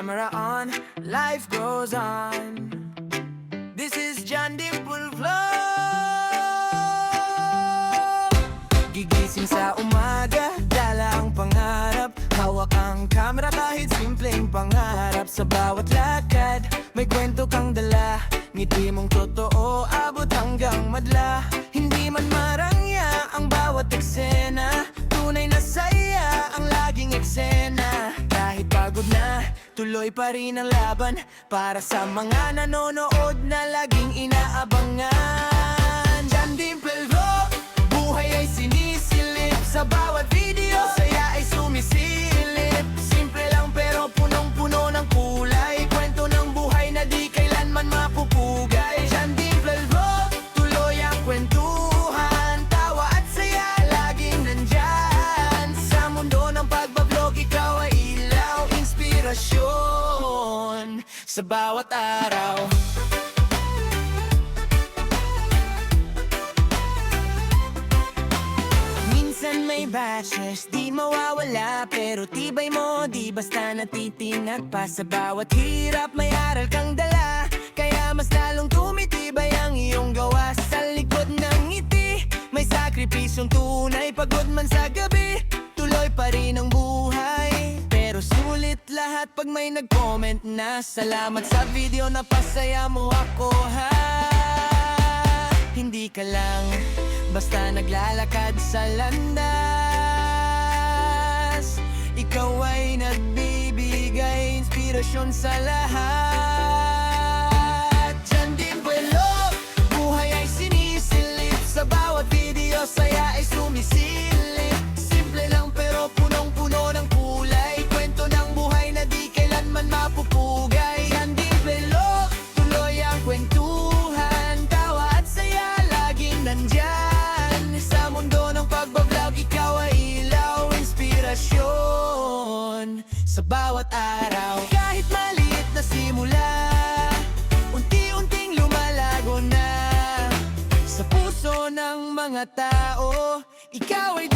camera on, life goes on. This is John Dimple Vlog. Gigising sa umaga, dala ang pangarap. Hawak ang camera kahit simpleng pangarap. Sa bawat lakad, may kwento kang dala. Ngiti mong totoo, abot hanggang madla. Hindi man marangya ang bawat eksena. Tunay na saya ang laging eksena. Kahit pagod na, tuloy pa rin ang laban. Para sa mga nanonood na laging inaabangan. John Dimple Vlog, buhay ay sinisilip. Sa bawat video, saya ay sumisilip. Simple lang pero punong-puno ng kulay. Kwento ng buhay na di kailanman mapupugay. John Dimple Vlog, tuloy ang kwentuhan. Tawa at saya, laging nandyan. Sa mundo ng pagbablog, ikaw ay ilaw. Inspirasyon sa bawat araw. Minsan may bashes, di mawawala. Pero tibay mo, di basta natitinag pa. Sa bawat hirap may aral kang dala. Kaya mas lalong tumitibay ang iyong gawa. Sa likod ng ngiti, may sakripisyong tunay. Pagod man sa gabi, tuloy pa rin ang buhay. Pero sulit lahat pag may nag-comment na salamat sa video na pasaya mo ako, ha. Hindi ka lang basta naglalakad sa landas. Ikaw ay nagbibigay inspirasyon sa lahat. John Dimple Vlog, buhay ay sinisilip. Sa bawat video, saya ay sumisilip. Simple lang pero punong-puno ng kulay. Kwento ng buhay na di kailanman mapupugay. John Dimple Vlog, tuloy ang kwentuhan. Tawa at saya, laging nandyan. Sa mundo ng pagbablog, ikaw ay ilaw. Inspirasyon sa bawat araw. Kahit maliit na simula, unti-unting lumalago na. Sa puso ng mga tao, ikaw ay